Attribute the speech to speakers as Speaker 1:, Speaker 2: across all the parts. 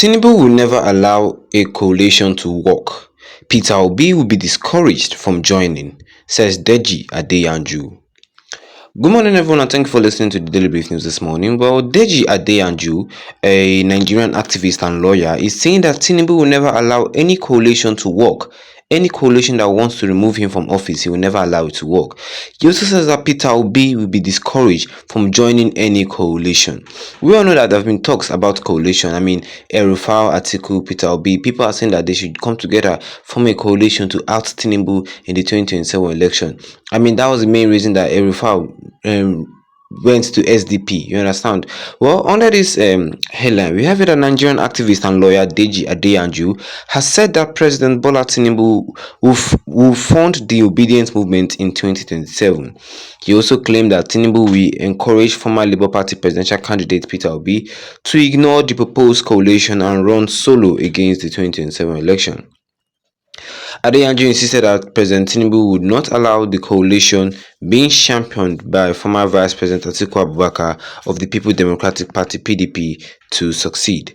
Speaker 1: Tinubu will never allow a coalition to work. Peter Obi will be discouraged from joining, says Deji Adeyanju. Good morning, everyone, and thank you for listening to the Daily Brief News this morning. Well, Deji Adeyanju, a Nigerian activist and lawyer, is saying that Tinubu will never allow any coalition to work. Any coalition that wants to remove him from office, he will never allow it to work. He also says that Peter Obi will be discouraged from joining any coalition. We all know that there have been talks about coalition. El-Rufai, Atiku, Peter Obi, people are saying that they should come together, form a coalition to out Tinubu in the 2027 election. That was the main reason that El-Rufai went to SDP. You understand? Well, under this headline, we have it, a Nigerian activist and lawyer Deji Adeyanju has said that President Bola Tinubu will fund the obedience movement in 2027. He also claimed that Tinubu will encourage former Labour Party presidential candidate Peter Obi to ignore the proposed coalition and run solo against the 2027 election. Adeyanju insisted that President Tinubu would not allow the coalition being championed by former Vice President Atiku Abubakar of the People Democratic Party (PDP) to succeed.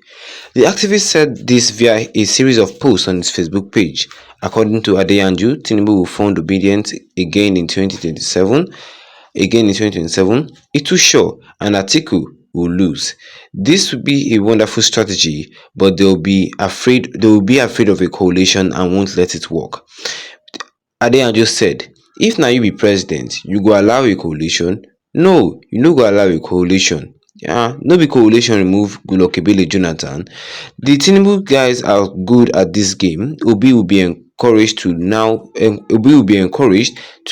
Speaker 1: The activist said this via a series of posts on his Facebook page. According to Adeyanju, Tinubu will fund obedience again in 2027. It's too sure, and Atiku will lose. This would be a wonderful strategy, but they will be afraid of a coalition and won't let it work. Adeyanju said, if now you be president, you go allow a coalition? No, you no go allow a coalition. No be coalition remove Goodluck Ebele Jonathan. The Tinubu guys are good at this game. Obi will be encouraged to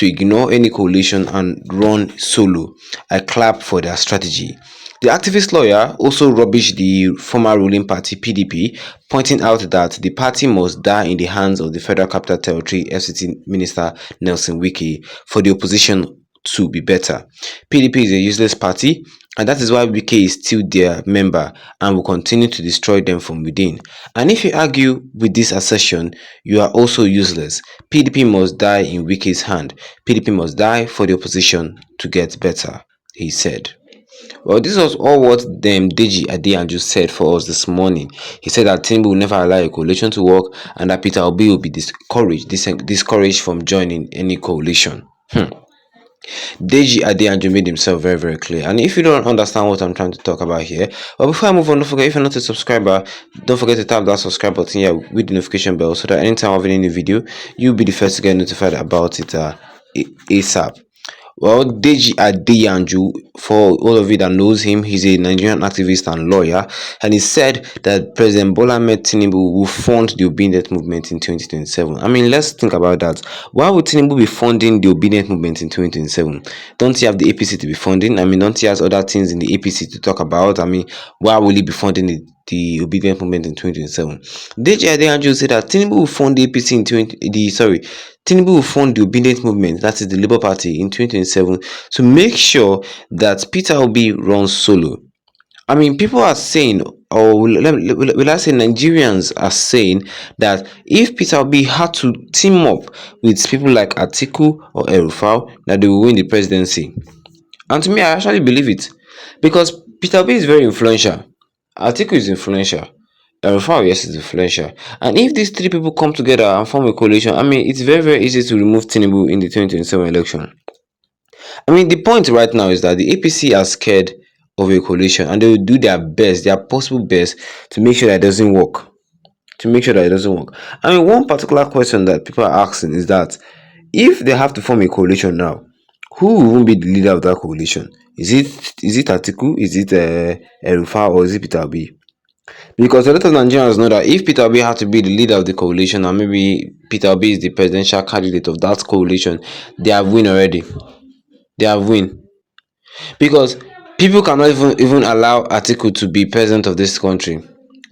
Speaker 1: ignore any coalition and run solo. I clap for their strategy. The activist lawyer also rubbished the former ruling party (PDP), pointing out that the party must die in the hands of the Federal Capital Territory (FCT) Minister Nelson Wike for the opposition to be better. PDP is a useless party, and that is why Wike is still their member and will continue to destroy them from within. And if you argue with this assertion, you are also useless. PDP must die in Wike's hand. PDP must die for the opposition to get better, he said. Well, this was all what Deji Adeyanju said for us this morning. He said that Tinubu will never allow a coalition to work and that Peter Obi will be discouraged from joining any coalition. Deji Adeyanju made himself very, very clear. And if you don't understand what I'm trying to talk about here, well, before I move on, don't forget, if you're not a subscriber, don't forget to tap that subscribe button here with the notification bell so that anytime I have any new video, you'll be the first to get notified about it ASAP. Well, Deji Adeyanju, for all of you that knows him, he's a Nigerian activist and lawyer, and he said that President Bola Tinubu will fund the obedient movement in 2027. Let's think about that. Why would Tinubu be funding the obedient movement in 2027? Don't he have the APC to be funding? Don't he have other things in the APC to talk about? Why will he be funding the obedient movement in 2027? Deji Adeyanju said that Tinubu will fund the APC Tinubu will fund the obedient movement, that is the Labour Party, in 2027 to make sure that Peter Obi runs solo. People are saying, or will I say Nigerians are saying, that if Peter Obi had to team up with people like Atiku or El-Rufai, that they will win the presidency. And to me, I actually believe it. Because Peter Obi is very influential. Atiku is influential. El-Rufai, yes, is influential. And if these three people come together and form a coalition, it's very, very easy to remove Tinubu in the 2027 election. The point right now is that the APC are scared of a coalition and they will do their best, their possible best, to make sure that it doesn't work. One particular question that people are asking is that if they have to form a coalition now, who will be the leader of that coalition? Is it Atiku? Is it El-Rufai, or is it Peter Obi? Because a lot of Nigerians know that if Peter Obi had to be the leader of the coalition, and maybe Peter Obi is the presidential candidate of that coalition, they have win already. Because people cannot even allow Atiku to be president of this country.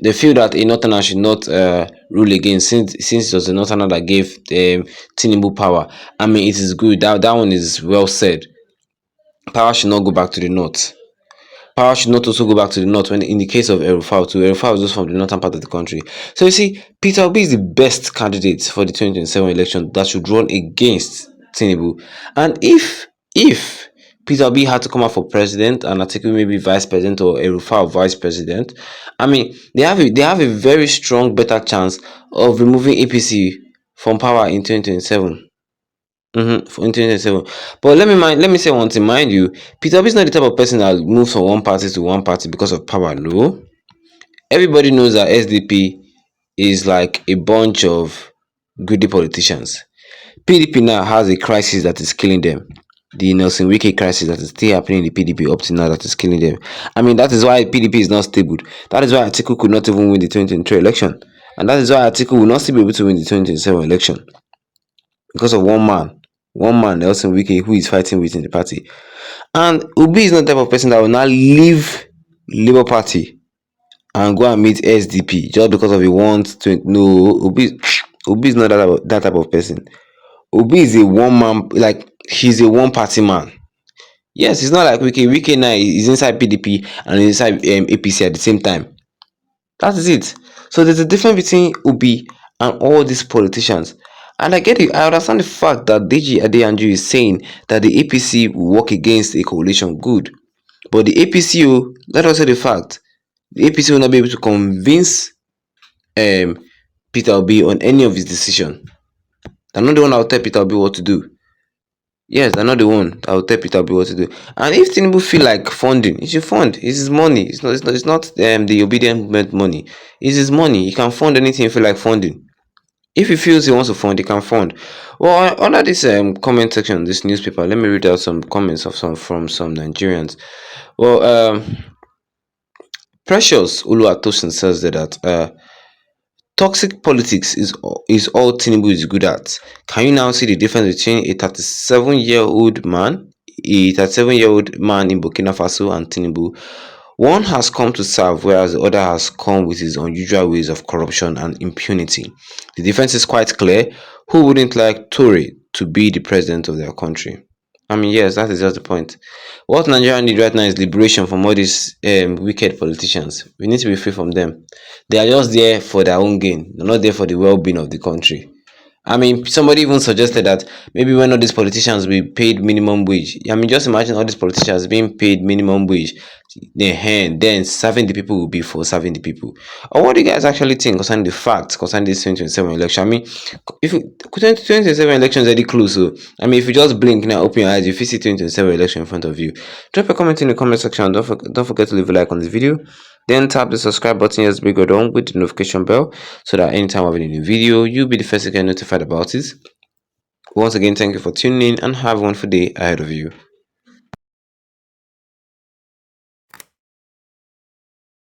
Speaker 1: They feel that a northerner should not rule again, since it was a northerner that gave Tinubu power. It is good. That one is well said. Power should not go back to the north. Power should not also go back to the north when in the case of El-Rufai too. El-Rufai was just from the northern part of the country. So you see, Peter Obi is the best candidate for the 2027 election that should run against Tinubu. And if Peter Obi had to come out for president, and Atiku maybe vice president or Erufa vice president. I mean, they have a very strong, better chance of removing APC from power in 2027. In 2027. But let me say one thing, mind you, Peter Obi is not the type of person that moves from one party to one party because of power. No, everybody knows that SDP is like a bunch of greedy politicians. PDP now has a crisis that is killing them. The Nelson Wike crisis that is still happening in the PDP up to now that is killing them. I mean, that is why PDP is not stable. That is why Atiku could not even win the 2023 election. And that is why Atiku will not still be able to win the 2027 election. Because of one man. One man, Nelson Wike, who is fighting within the party. And Obi is not the type of person that will now leave Labour Party and go and meet SDP just because of he wants to. No, Obi is not that type of person. Obi is a one man, like he's a one party man. Yes, it's not like Wiki. Wiki now is inside PDP and inside APC at the same time. That is it. So there's a difference between Obi and all these politicians. And I get it. I understand the fact that Deji Adeyanju is saying that the APC will work against a coalition. Good. But the APC, let us say the fact, the APC will not be able to convince um, Peter Obi on any of his decision. They're not the one that will tell Peter Obi what to do. Yes, they're not the one that will tell Peter Obi what to do. And if Tinubu feel like funding, he should fund. It's his money. It's not the obedient movement money. It's his money. He can fund anything he feel like funding. If he feels he wants to fund, he can fund. Well, under this comment section, this newspaper, let me read out some comments of some from some Nigerians. Well, Precious Uluwatosin says that toxic politics is all Tinubu is good at. Can you now see the difference between a 37-year-old man, in Burkina Faso and Tinubu? One has come to serve, whereas the other has come with his unusual ways of corruption and impunity. The difference is quite clear. Who wouldn't like Toure to be the president of their country? I mean, yes, that is just the point. What Nigeria need right now is liberation from all these wicked politicians. We need to be free from them. They are just there for their own gain. They're not there for the well-being of the country. I mean, somebody even suggested that maybe when all these politicians be paid minimum wage. I mean, just imagine all these politicians being paid minimum wage. Then serving the people will be for serving the people. Or what do you guys actually think concerning the facts concerning this 2027 election? I mean, if 2027 election is already close, so I mean, if you just blink now, open your eyes, if you see 2027 election in front of you, drop a comment in the comment section. Don't forget to leave a like on this video. Then tap the subscribe button as big or down with the notification bell so that anytime I have a new video, you'll be the first to get notified about it. Once again, thank you for tuning in and have a wonderful day ahead of you.